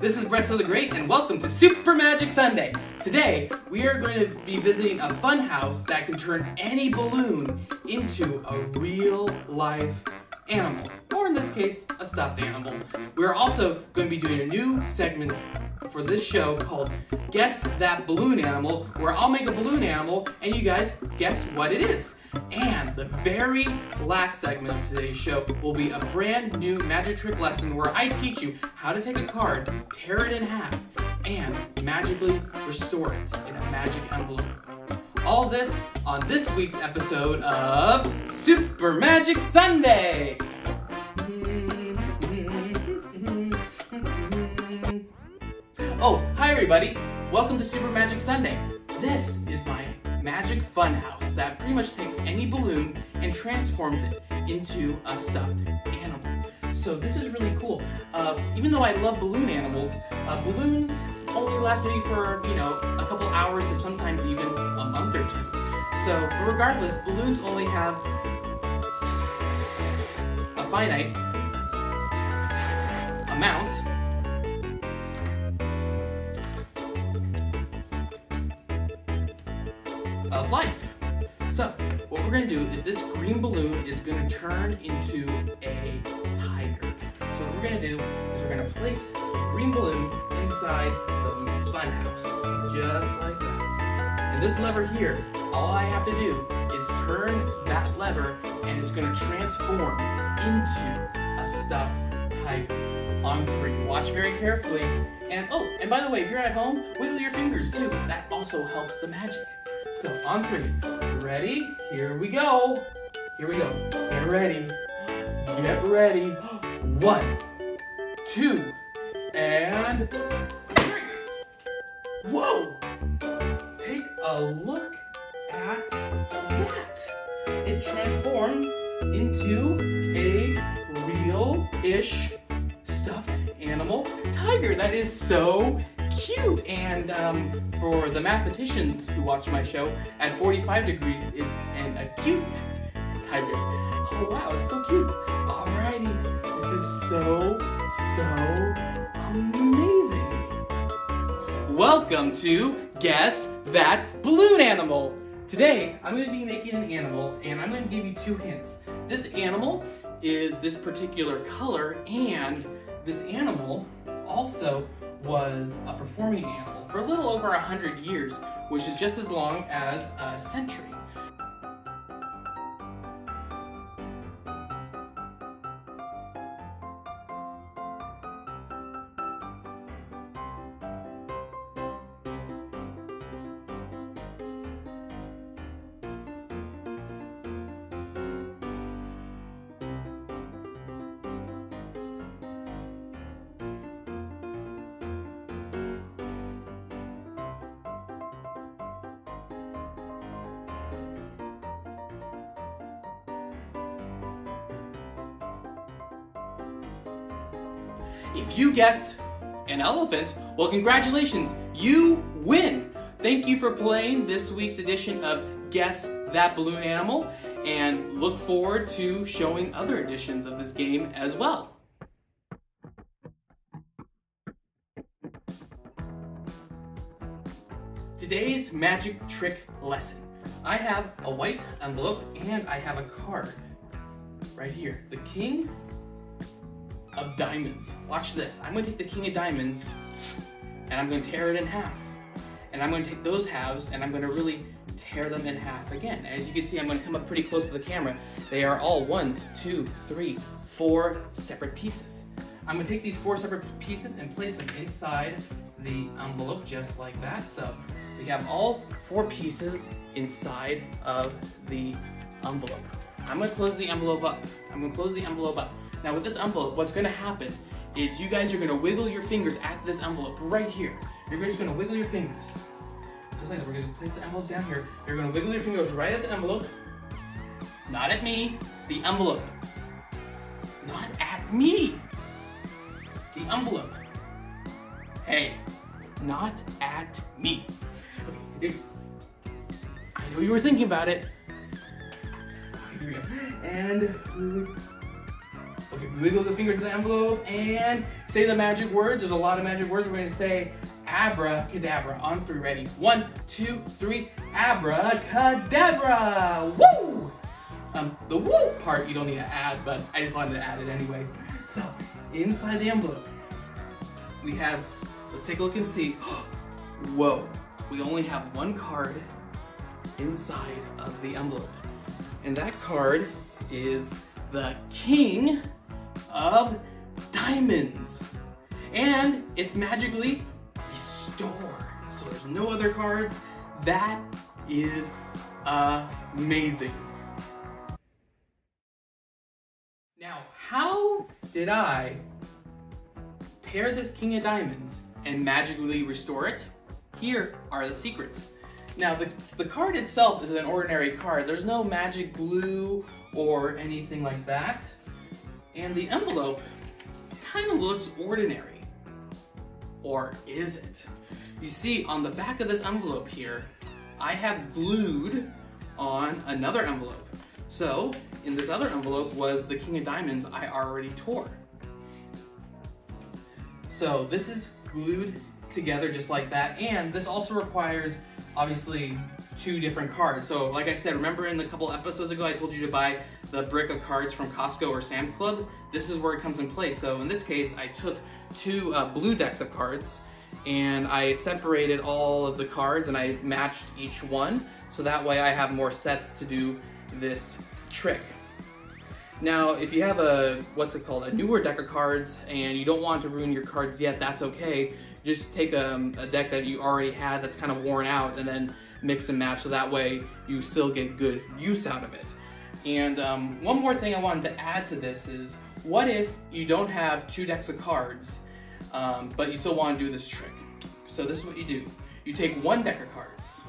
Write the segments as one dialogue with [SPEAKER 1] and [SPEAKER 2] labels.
[SPEAKER 1] This is Bretzel the Great, and welcome to Super Magic Sunday. Today, we are going to be visiting a fun house that can turn any balloon into a real-life animal, or in this case, a stuffed animal. We're also going to be doing a new segment for this show called Guess That Balloon Animal, where I'll make a balloon animal and you guys guess what it is. And the very last segment of today's show will be a brand new magic trick lesson where I teach you how to take a card, tear it in half, and magically restore it in a magic envelope. All this on this week's episode of Super Magic Sunday! Oh, hi everybody! Welcome to Super Magic Sunday. This is my magic fun house that pretty much takes any balloon and transforms it into a stuffed animal. So this is really cool. Even though I love balloon animals, balloons only last maybe for, a couple hours to sometimes even a month or two. So regardless, balloons only have a finite amount of life. So what we're going to do is this green balloon is going to turn into a tiger. So what we're going to do is we're going to place a green balloon inside the fun house, just like that. And this lever here, all I have to do is turn that lever and it's going to transform into a stuffed tiger. On 3. Watch very carefully. And oh, and by the way, if you're at home, wiggle your fingers too. That also helps the magic. So on 3. Ready? Here we go. Here we go. Get ready. Get ready. 1, 2, and 3. Whoa! Take a look at that. It transformed into a real-ish stuffed animal tiger. That is so cute. And for the mathematicians who watch my show, at 45 degrees, it's an acute tiger. Oh wow, it's so cute. Alrighty, this is so amazing. Welcome to Guess That Balloon Animal. Today, I'm going to be making an animal, and I'm going to give you 2 hints. This animal is this particular color, and this animal also was a performing animal for a little over 100 years, which is just as long as a century. If you guessed an elephant, well, congratulations, you win! Thank you for playing this week's edition of Guess That Balloon Animal, and look forward to showing other editions of this game as well. Today's magic trick lesson. I have a white envelope and I have a card right here. The King of Diamonds. Watch this. I'm going to take the King of Diamonds and I'm going to tear it in half. And I'm going to take those halves and I'm going to really tear them in half again. As you can see, I'm going to come up pretty close to the camera. They are all 1, 2, 3, 4 separate pieces. I'm going to take these 4 separate pieces and place them inside the envelope just like that. So we have all 4 pieces inside of the envelope. I'm going to close the envelope up. Now with this envelope, what's going to happen is you guys are going to wiggle your fingers at this envelope right here. You're just going to wiggle your fingers. Just like that. We're going to just place the envelope down here. You're going to wiggle your fingers right at the envelope. Not at me. The envelope. Not at me. The envelope. Hey, not at me. Okay, I know you were thinking about it. Okay, here we go. And wiggle the fingers in the envelope and say the magic words. There's a lot of magic words. We're gonna say abracadabra on 3. Ready? 1, 2, 3. Abracadabra! Woo! The woo part you don't need to add, but I just wanted to add it anyway. So inside the envelope, we have, let's take a look and see. Whoa, we only have one card inside of the envelope. And that card is the King of Diamonds. And it's magically restored. So there's no other cards. That is amazing. Now, how did I tear this King of Diamonds and magically restore it? Here are the secrets. Now, the card itself is an ordinary card. There's no magic glue or anything like that. And the envelope kind of looks ordinary. Or is it? You see, on the back of this envelope here, I have glued on another envelope. So, in this other envelope was the King of Diamonds I already tore. So this is glued together just like that, and this also requires, obviously, 2 different cards. So like I said, remember in a couple episodes ago I told you to buy the brick of cards from Costco or Sam's Club? This is where it comes in place. So in this case, I took 2 blue decks of cards, and I separated all of the cards and I matched each one, so that way I have more sets to do this trick. Now, if you have a newer deck of cards and you don't want to ruin your cards yet, that's okay. Just take a deck that you already had that's kind of worn out and then mix and match, so that way you still get good use out of it. And one more thing I wanted to add to this is, what if you don't have 2 decks of cards, but you still want to do this trick? So this is what you do. You take 1 deck of cards,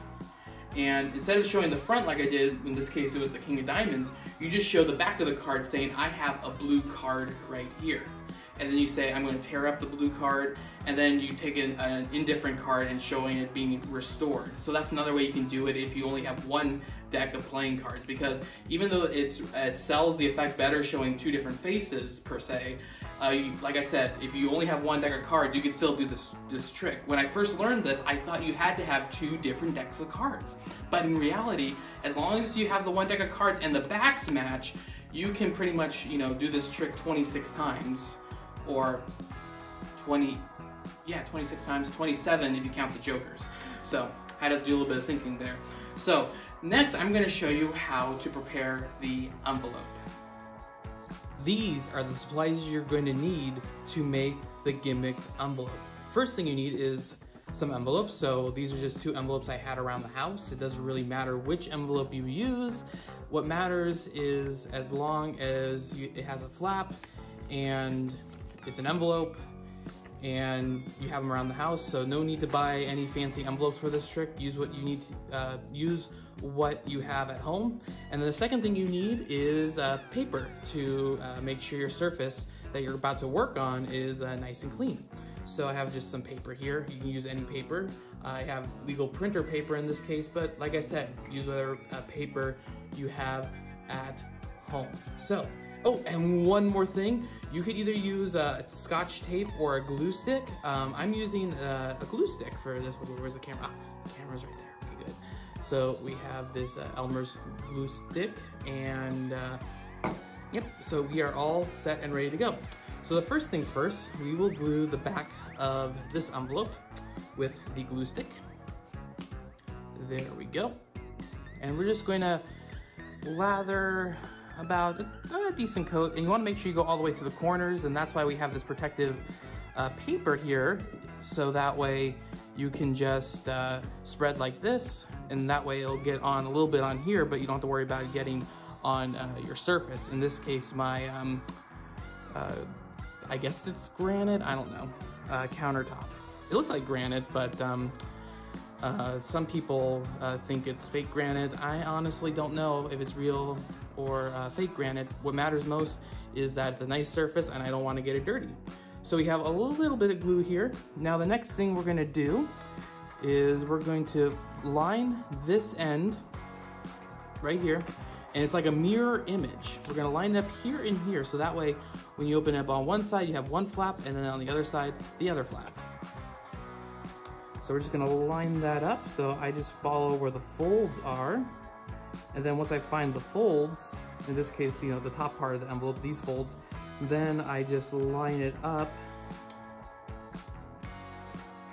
[SPEAKER 1] and instead of showing the front like I did, in this case it was the King of Diamonds, you just show the back of the card saying, I have a blue card right here. And then you say, I'm going to tear up the blue card, and then you take an indifferent card and showing it being restored. So that's another way you can do it if you only have 1 deck of playing cards, because even though it sells the effect better showing 2 different faces per se, like I said, if you only have 1 deck of cards, you can still do this trick. When I first learned this, I thought you had to have 2 different decks of cards. But in reality, as long as you have the 1 deck of cards and the backs match, you can pretty much, do this trick 26 times, or 26 times, 27 if you count the jokers. So I had to do a little bit of thinking there. So next, I'm going to show you how to prepare the envelope. These are the supplies you're going to need to make the gimmicked envelope. First thing you need is some envelopes. So these are just 2 envelopes I had around the house. It doesn't really matter which envelope you use. What matters is as long as it has a flap and it's an envelope and you have them around the house. So no need to buy any fancy envelopes for this trick. Use what you need to, use what you have at home. And then the second thing you need is paper to make sure your surface that you're about to work on is nice and clean. So I have just some paper here. You can use any paper. I have legal printer paper in this case, but like I said, use whatever paper you have at home. So, oh, and one more thing. You could either use Scotch tape or a glue stick. I'm using a glue stick for this. Where's the camera? Ah, the camera's right there. Okay, good. So we have this Elmer's glue stick, and yep, so we are all set and ready to go. So the first things first, we will glue the back of this envelope with the glue stick. There we go. And we're just going to lather about a decent coat, and you want to make sure you go all the way to the corners, and that's why we have this protective paper here, so that way you can just spread like this, and that way it'll get on a little bit on here, but you don't have to worry about it getting on your surface. In this case, my I guess it's granite, I don't know, countertop. It looks like granite, but some people think it's fake granite. I honestly don't know if it's real or fake granite. What matters most is that it's a nice surface and I don't want to get it dirty. So we have a little bit of glue here. Now the next thing we're going to do is we're going to line this end right here, and it's like a mirror image. We're going to line it up here and here, so that way when you open it up on one side, you have one flap, and then on the other side, the other flap. So we're just gonna line that up. So I just follow where the folds are. And then once I find the folds, in this case, you know, the top part of the envelope, these folds, then I just line it up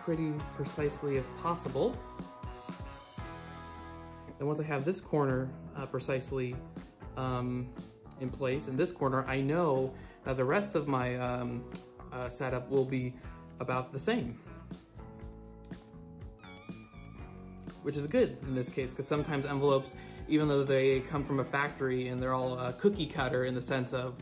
[SPEAKER 1] pretty precisely as possible. And once I have this corner precisely in place, and this corner, I know that the rest of my setup will be about the same. Which is good in this case, because sometimes envelopes, even though they come from a factory and they're all cookie cutter in the sense of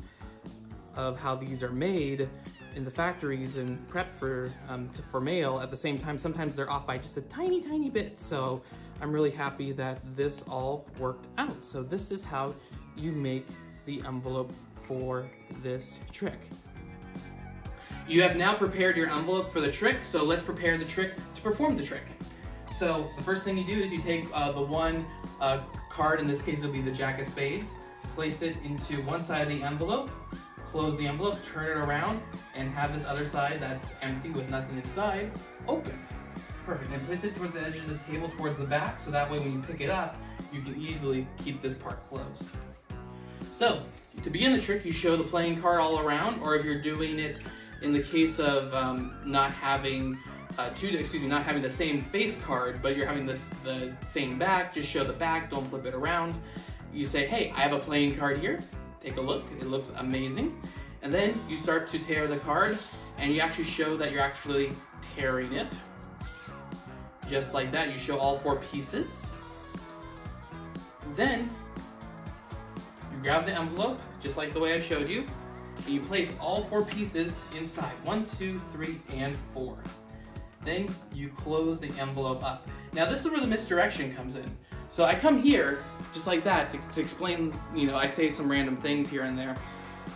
[SPEAKER 1] how these are made in the factories and prepped for mail, at the same time, sometimes they're off by just a tiny, tiny bit. So I'm really happy that this all worked out. So this is how you make the envelope for this trick. You have now prepared your envelope for the trick, so let's prepare the trick to perform the trick. So the first thing you do is you take the one card, in this case it'll be the Jack of Spades, place it into one side of the envelope, close the envelope, turn it around, and have this other side that's empty with nothing inside opened. Perfect, and place it towards the edge of the table towards the back, so that way when you pick it up, you can easily keep this part closed. So, to begin the trick, you show the playing card all around, or if you're doing it in the case of not having not having the same face card, but you're having the same back, just show the back, don't flip it around. You say, hey, I have a playing card here. Take a look, it looks amazing. And then you start to tear the card, and you actually show that you're actually tearing it. Just like that, you show all 4 pieces. Then, you grab the envelope, just like the way I showed you, and you place all 4 pieces inside. 1, 2, 3, and 4. Then you close the envelope up. Now this is where the misdirection comes in. So I come here, just like that, to explain, you know, I say some random things here and there.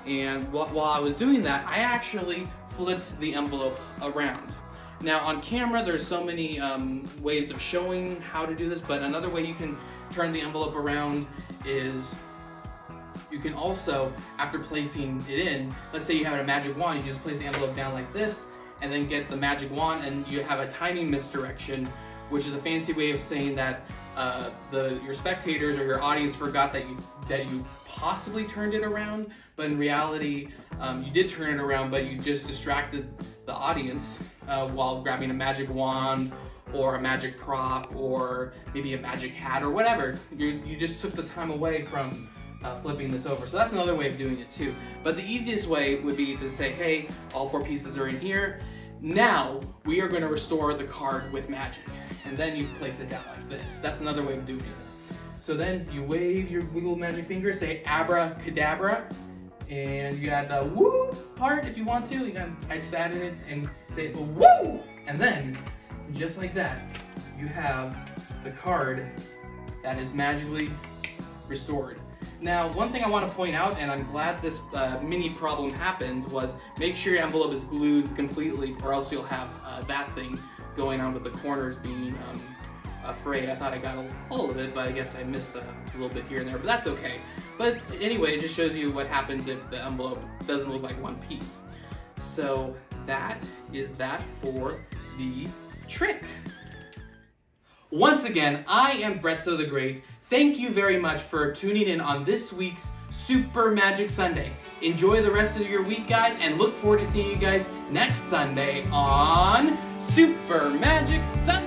[SPEAKER 1] And while I was doing that, I actually flipped the envelope around. Now on camera, there's so many ways of showing how to do this, but another way you can turn the envelope around is you can also, after placing it in, let's say you have a magic wand, you just place the envelope down like this, and then get the magic wand, and you have a tiny misdirection, which is a fancy way of saying that your spectators or your audience forgot that you possibly turned it around, but in reality, you did turn it around, but you just distracted the audience while grabbing a magic wand or a magic prop or maybe a magic hat or whatever. You just took the time away from flipping this over. So that's another way of doing it too. But the easiest way would be to say, hey, all 4 pieces are in here. Now we are going to restore the card with magic. And then you place it down like this. That's another way of doing it. So then you wave your little magic finger, say abracadabra, and you add the woo part if you want to. I just added it and say woo! And then, just like that, you have the card that is magically restored. Now, one thing I want to point out, and I'm glad this mini problem happened, was make sure your envelope is glued completely, or else you'll have that thing going on with the corners being frayed. I thought I got all of it, but I guess I missed a little bit here and there, but that's okay. But anyway, it just shows you what happens if the envelope doesn't look like one piece. So that is that for the trick. Once again, I am Bretso the Great. Thank you very much for tuning in on this week's Super Magic Sunday. Enjoy the rest of your week, guys, and look forward to seeing you guys next Sunday on Super Magic Sunday.